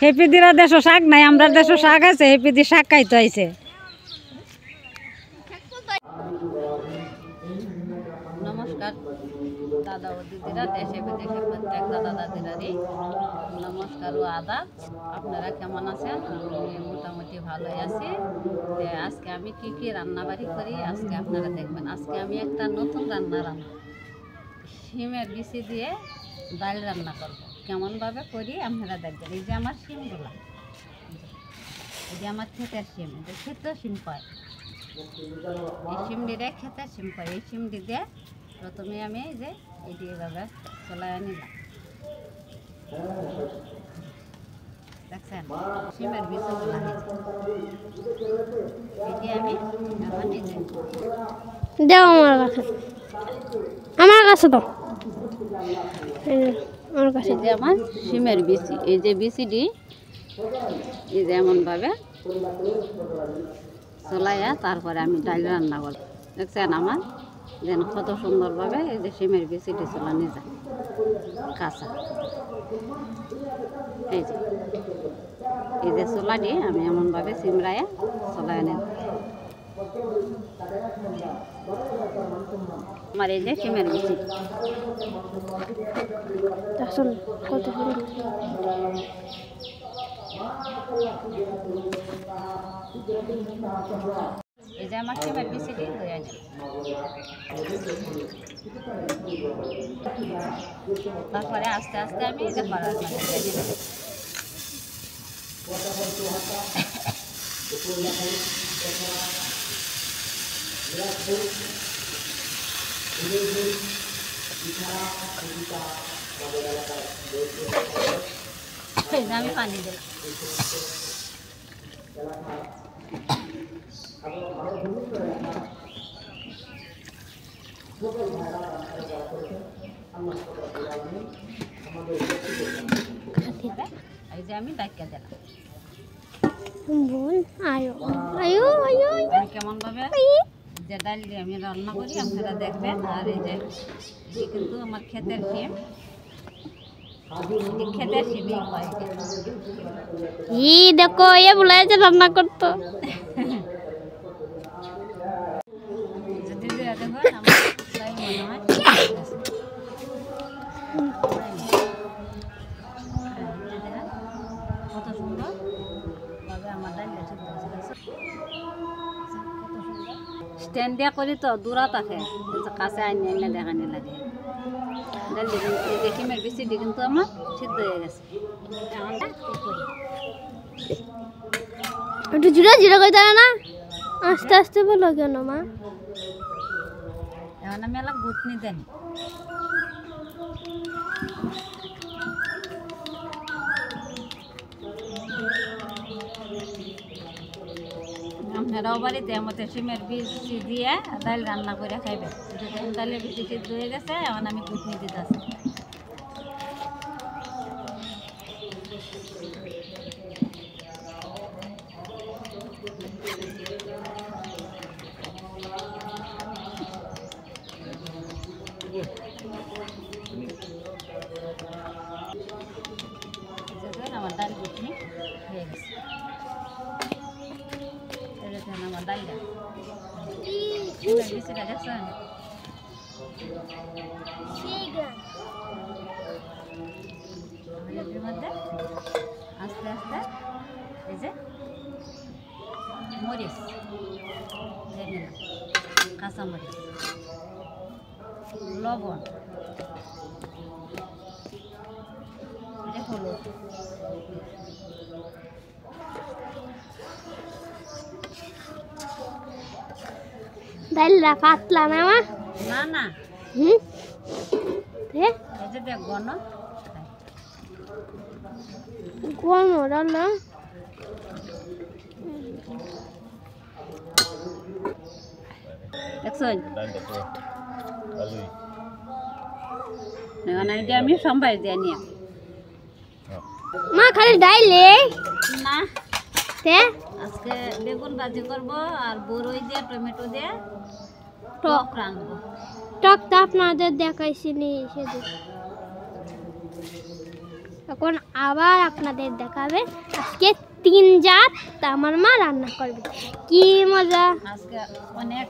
হেপিদিরা দেশও শাক নাই, আমরা দেশও শাক আছে, হেপিদি শাক খাইতে আইছে। নমস্কার দাদা ও দিদিরা, দেশে বিদেশে প্রত্যেক দাদা দাদিরারই নমস্কার ও আদাব। আপনারা কেমন আছেন? আমি মোটামুটি ভালোই আছি। আজকে আমি কি কি রান্নাবাড়ি করি আজকে আপনারা দেখবেন। আজকে আমি একটা নতুন রান্না শিমের বিচি দিয়ে ডাল রান্না করব। কেমনভাবে করি আপনারা দেখবেন। এই যে আমার শিমগুলা, এই যে আমার ক্ষেতের শিম, ক্ষেতের শিম পায়, এই শিমডিরে ক্ষেতের শিম পায়। এই শিমডি দিয়ে প্রথমে আমি এই যে এটি এভাবে চলাই নিলাম, দেখছেন শিমের বিচিগুলা এটি আমি এখন এই যে দাও আমার কাছে তো আমার কাছে এই যে আমার শিমের বিচি, এই যে বিচিটি এই যে এমনভাবে চলাইয়া তারপরে আমি ডাল রান্না করব। দেখছেন আমার যেন কত সুন্দরভাবে এই যে শিমের বিচিটি চলানি যায় কাঁচা। এই যে চলাটি আমি এমনভাবে চিমড়াইয়া চলাই নিলাম। আমার এই যে শিমের বিচি কত এই যে আমার শিমের বিচিটি ধুয়ে নিলাম। তারপরে আস্তে আস্তে আমি এই যে কড়ার মধ্যে দিয়ে দিলাম। আমি পানি দিলাম। এই যে আমি ডাক্কা দিলাম। কেমন ভাবে যে ডাল দিয়ে আমি রান্না করি আপনারা দেখবেন। আর এই যে এটি কিন্তু আমার ক্ষেতের শিম, ক্ষেতের শিমই হয়। দেখো এ বলে যে রান্না করতো যদি দেখুন আমার তাই মনে হয় কত সুন্দর ভাবে আমার ডালটা স্ট্যান্ড দিয়া করি তো দূরা থাকে, কাছে আইনে এনে দেখানি লাগে। ডাল এই যে শিমের বিচিটি কিন্তু আমার সিদ্ধ হয়ে গেছে। একটু জুড়ে জিরা কইতে না, আস্তে আস্তে বলো কেন মা? এখন আমি এলাকা গুটনি দেন। আপনারাও বাড়িতে মতো শিমের বিচি দিয়ে ডাল রান্না করে খাইবেন। ডালের বিচি সিদ্ধ হয়ে গেছে, এখন আমি গুটনি দিতে আছি। আমার ডাল গুটনি হয়ে গেছে। আমার ডালটা বিচিটা দেখছেন এর মধ্যে আস্তে আস্তে এই যে মরিচ দিয়ে দিলাম, কাঁচা মরিচ, লবণ, হলুদ, ডালটা পাতলা না মা? না না এই যে দেখ গণ কোন রান্না দেখছেন। এখন এটা আমি সম্ভার দিয়ে নিয়ে মা খালি ডাইলে না তে আজকে বেগুন ভাজি করব আর বড়ই দিয়ে টমেটো দিয়ে টক রাঁধবো। টক তো আপনাদের দেখাইছি নি সেদিন। এখন আবার আপনাদের দেখাবে আজকে 3 জাত আমার মা রান্না করবে। কি মজা! আজকে অনেক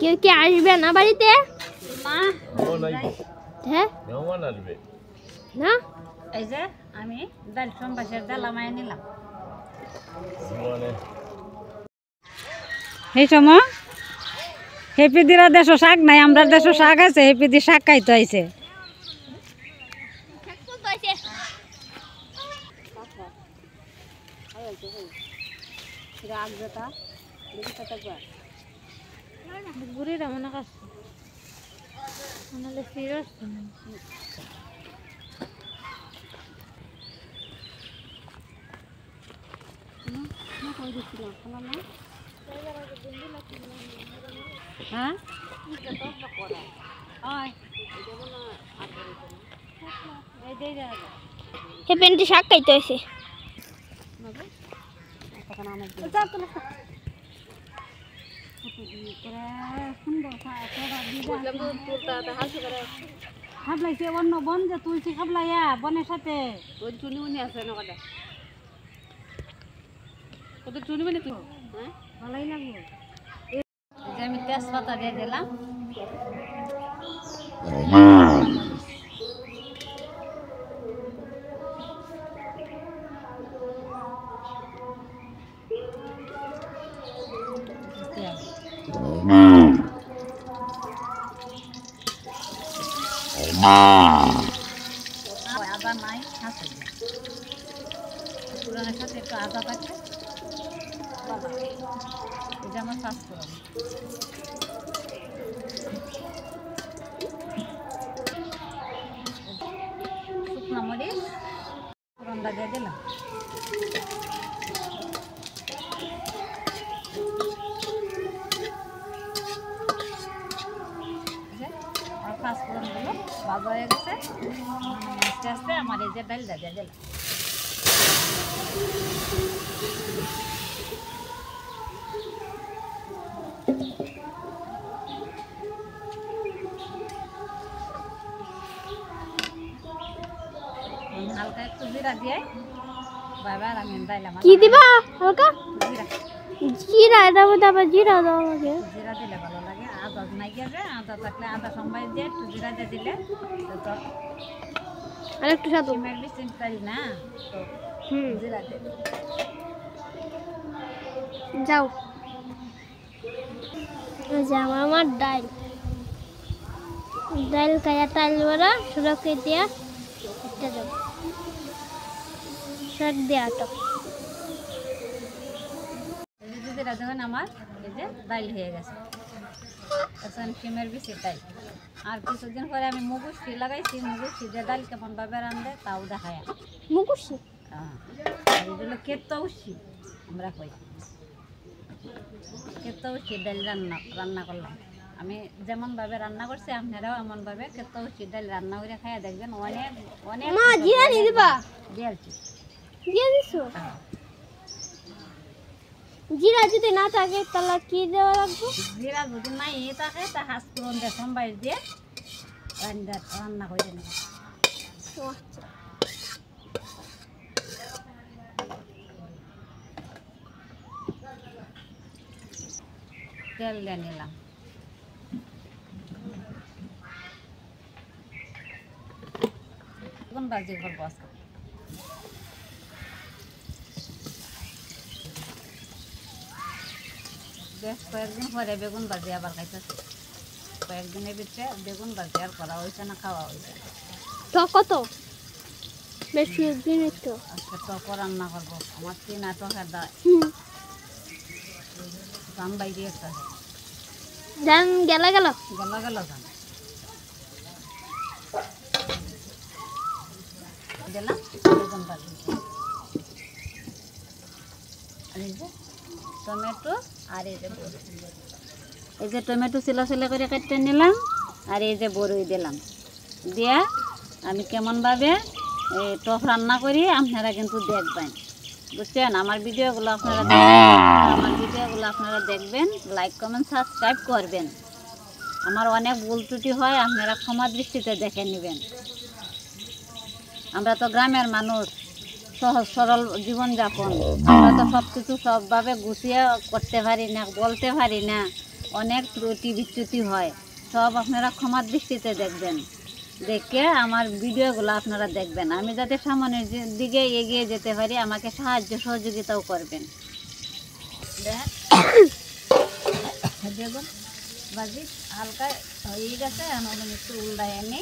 কেউ কি আসবে না বাড়িতে? মা হ্যাঁ না, এই যে আমি ডাল সম্বাসের ডালামায় নিলাম। এই সময় হেপিদিরা দেশ শাক নাই, আমরা দেশ শাক আছে, হেপিদি শাক খাইতে আইছে। হ্যাঁ হে পেন্টি শাক খাইতে হয়েছে। খাবলাইছে অন্য বন যে তুলছি খাবলাইয়া বনের সাথে ওই চুনিমুনি আছে না কটা কত চুনিমুনি তো হ্যাঁ ভালোই লাগবে। যে আমি তেজপাতা দিয়ে দিলাম, আদা নাই আছে পুরানোর সাথে একটু আদা থাকে এটা আমার চাষ করাবো। শুকনো মরিচ ফোড়নটা দিয়ে দিলাম, আর পাঁচ ফোড়নগুলো ভাজা হয়ে গেছে। আস্তে আস্তে আমার এই যে ডালটা দিয়ে দিলাম। হালকা একটু জিরা দিয়ে বাবার আমি ডাইলাম। কি দিবা হালকা? জিরা জিরা, এটা মধ্যে আবার জিরা দেওয়া লাগে? জিরা দিলে ভালো লাগে। আদা নাই গেছে, আদা থাকলে আদা সম্বাই দিয়ে একটু জিরা দিয়ে দিলে তো আর একটু সাদু। ডিমের বেশি চাই না তো জিরা দিয়ে যাও। আমার ডাল ডাল খাইয়া টাইল বড়া সুরক্ষে দিয়া একটা যাও শাক দিয়ে আটক। জিরা যখন আমার এই যে ডাল হয়ে গেছে, এখন ডিমের বেশি ডাল। আর কিছুদিন পরে আমি মুগুষ্টি লাগাইছি, মুগুষ্টি দিয়ে ডাল কেমন ভাবে রান্ধে তাও দেখায়। মুগুশি হ্যাঁ, এগুলো কেতো উঠছি আমরা কই কেতো উঠছি ডাল রান্না করলাম। আমি যেমনভাবে রান্না করছি আপনারাও এমনভাবে কেতো উঠছি ডাল রান্না করে খাইয়া দেখবেন। অনেক অনেক মা জিরা নিয়ে দিবা? দিয়েছি। দিয়ে দিছো? জিরা যদি না থাকে তাহলে কি দেওয়া লাগবে? জিরা যদি নাই থাকে তা হাঁস পুরন দিয়ে সম্বাই দিয়ে রান্না করে নেব। তেল দিয়ে নিলাম, বেগুন ভাজি করবো আজকে। বেশ কয়েকদিন পরে বেগুন ভাজি আবার খাইতেছে। কয়েকদিনের ভিতরে বেগুন ভাজি আর করা হয়েছে না, খাওয়া হয়েছে। তো কত বেশি দিন একটু আজকে টক রান্না করবো। আমার চিনা টকের দাম বাইরে একটা জান গেল গেল গেল দাম দিলাম বেগুন ভাজি। আর এই যে টমেটো আর এই যে টমেটো চিলা চিলা করে কেটে নিলাম, আর এই যে বড়ই দিলাম। দিয়া আমি কেমনভাবে এই টক রান্না করি আপনারা কিন্তু দেখবেন, বুঝছেন? আমার ভিডিওগুলো আপনারা দেখবেন, লাইক কমেন্ট সাবস্ক্রাইব করবেন। আমার অনেক ভুল ত্রুটি হয়, আপনারা ক্ষমা দৃষ্টিতে দেখে নেবেন। আমরা তো গ্রামের মানুষ, সহজ সরল জীবনযাপন, আমরা তো সব কিছু সবভাবে গুছিয়ে করতে পারি না, বলতে পারি না, অনেক ত্রুটি বিচ্যুতি হয়, সব আপনারা ক্ষমার দৃষ্টিতে দেখবেন, দেখে আমার ভিডিওগুলো আপনারা দেখবেন, আমি যাতে সামনের দিকে এগিয়ে যেতে পারি আমাকে সাহায্য সহযোগিতাও করবেন। দেখুন বাজি হালকা হয়ে গেছে, এখন একটু উল্টায় এনে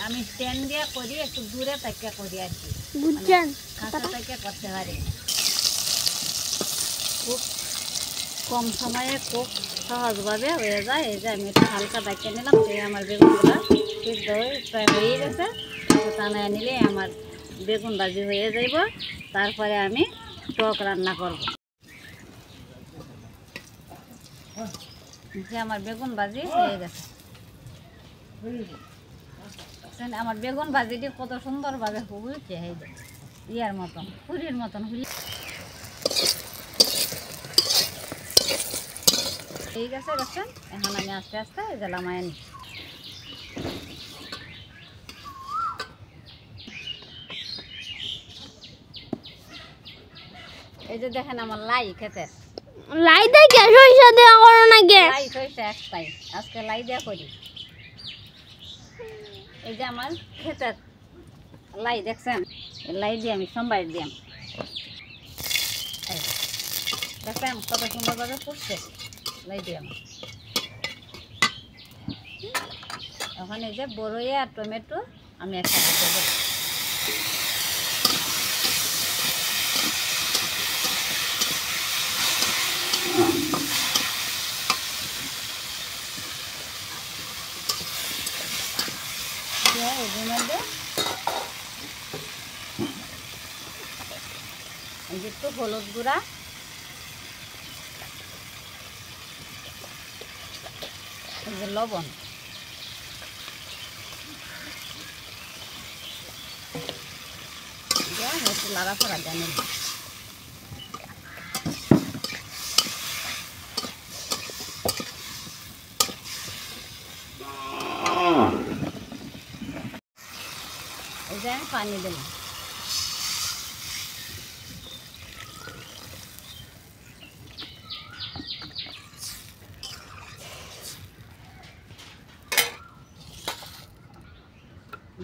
আমি স্ট্যান্ড দিয়ে করি, একটু দূরে থেকে করি আর কি, বুঝছেন কাছে থেকে করতে পারি। খুব কম সময়ে খুব সহজভাবে হয়ে যায়। এই যে আমি একটু হালকা ডাকিয়ে নিলাম, সেই আমার বেগুনগুলো সিদ্ধ হয়ে প্রায় হয়ে গেছে, একটু টানায় নিলে আমার বেগুন ভাজি হয়ে যাইব। তারপরে আমি টক রান্না করব। যে আমার বেগুন ভাজি হয়ে গেছে, আমার বেগুন ভাজিটি কত সুন্দরভাবে হয়েছে, এই যে ইয়ার মতন পুরীর মতন হয়ে গেছে। দেখছেন, এখন আমি আস্তে আস্তে জ্বালামায় নি। এই যে দেখেন আমার লাই খেতে, লাই দিয়ে কে সরিষা দেওয়া করো না গে? লাই সরিষা একটাই, আজকে লাই দেওয়া করি। এই যে আমার খেতে লাই দেখছেন, লাই দিয়ে আমি সোমবার দিলাম, দেখছেন কত সুন্দরভাবে ফুটছে লাই দিয়ে। এখন এই যে বড়ই আর টমেটো আমি একসাথে দেবো। এর মধ্যে একটু হলুদ গুঁড়া, এই যে লবণ, একটু লাড়া ফোড়া জানেন। এই যে আমি পানি দিলাম।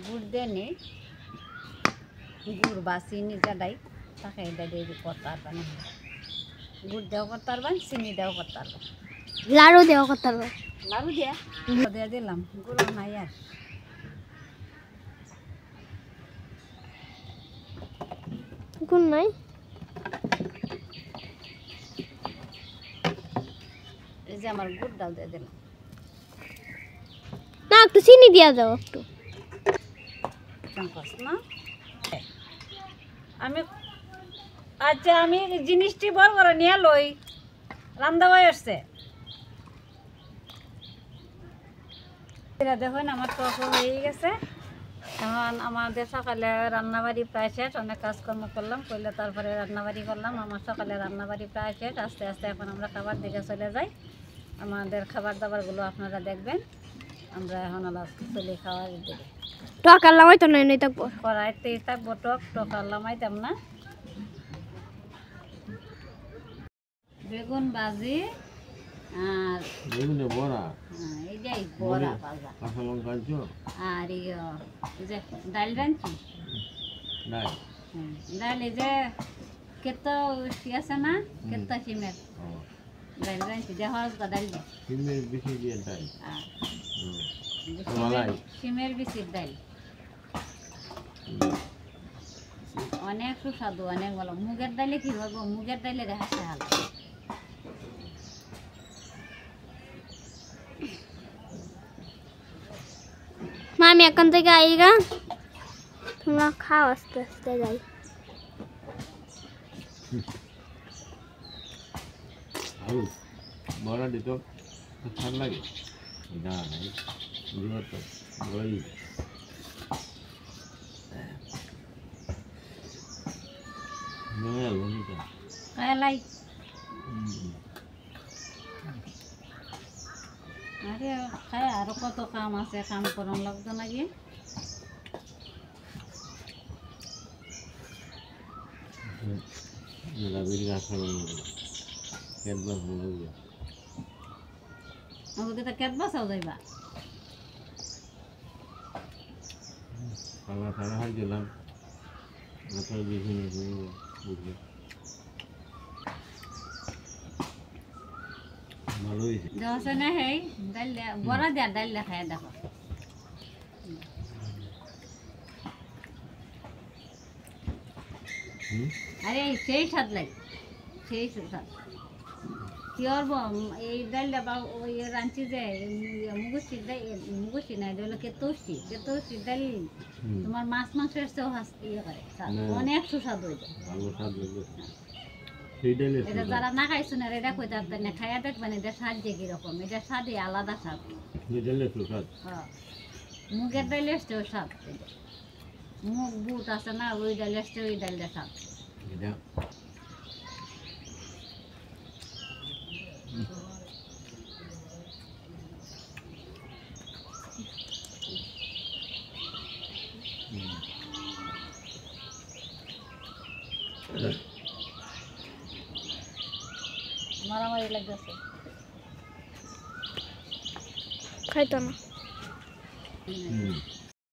গুড় দিয়ে নিই, গুড় বা চিনি যেটাই তাকে এটা দিয়ে করতে পারবেন, গুড় দেওয়া করতে পারবেন, চিনি দেওয়া করতে পারবেন, লাড়ু দেওয়া করতে হবে। লাড়ু দিয়ে দিয়ে দিলাম, গুঁড়ো নাই আর। গুণ নাই, এই যে আমার গুড় ডাল দিয়ে দিলাম। না একটু চিনি দিয়া দাও একটু। না আমি আচ্ছা, আমি জিনিসটি বল করে নিয়ে লই, রান্না হয়ে আসছে। দেখুন আমার টক হয়ে গেছে। এখন আমাদের সকালে রান্নাবাড়ি প্রায় শেষ, অনেক কাজকর্ম করলাম, করলে তারপরে রান্নাবাড়ি করলাম। আমার সকালে রান্নাবাড়ি প্রায় শেষ, আস্তে আস্তে এখন আমরা খাবার দিকে চলে যাই। আমাদের খাবার দাবারগুলো আপনারা দেখবেন। আমরা এখন চলে খাওয়ার দিকে। টক আর লামাই তো নাই থাকবো, কড়াইতে থাকবো টক, টক আর লামাইতাম না। বেগুন ভাজি আর বেগুনে বড়া, এইটাই বড়া ভাজা, কাঁচা লঙ্কা আনছো? আর এই যে ডাল রাঁধছি, ডাল এই যে কেতো আছে না, কেতো সিমের ডাল রাঁধছি, যে হরদা ডাল দিয়ে সিমের বেশি দিয়ে ডাল, সিমের বিচির ডাল অনেক সুস্বাদু, অনেক ভালো। মুগের ডালে কি হবে, মুগের ডালে রেহাসে হাল। মা আমি এখান থেকে আইগা, তোমরা খাও আস্তে আস্তে যাই। আলু বড়া দিত ভাল লাগে না, তো বড়াই লাই আরে খায়, আরো কত কাম আছে, কাম করন লাগতো নাকি। রাবির গাছ কেটবার ভালো লাগে আমাকে তো কেট বাসাও যাইবা খাবার খাওয়া হার গেলাম মাথায় বিভিন্ন বুঝলে ভালো হয়েছে দেওয়া না হেই ডাল বড়া দেয়া ডাল খায় দেখো আরে সেই স্বাদ লাগে সেই স্বাদ কি করবো এই ডালটা বা ওই রাঁচি যে মুগুসি না এটা হলো কেতসি ডাল তোমার মাছ মাংসের চেয়েও ইয়ে করে স্বাদ, অনেক সুস্বাদ হয়ে যায় ভালো স্বাদ লাগবে সেই ডালে এটা যারা না খাইছো না এটা কই যাবে না খাইয়া দেখবেন এটা স্বাদ যে কিরকম এটা স্বাদই আলাদা স্বাদ সেই ডালে সুস্বাদ হ্যাঁ মুগের ডালের চেয়েও স্বাদ এটা মুগ বুট আছে না ওই ডালের চেয়ে ওই ডালটা স্বাদ এটা মারামারি লাগতেছে খাইতো না হুম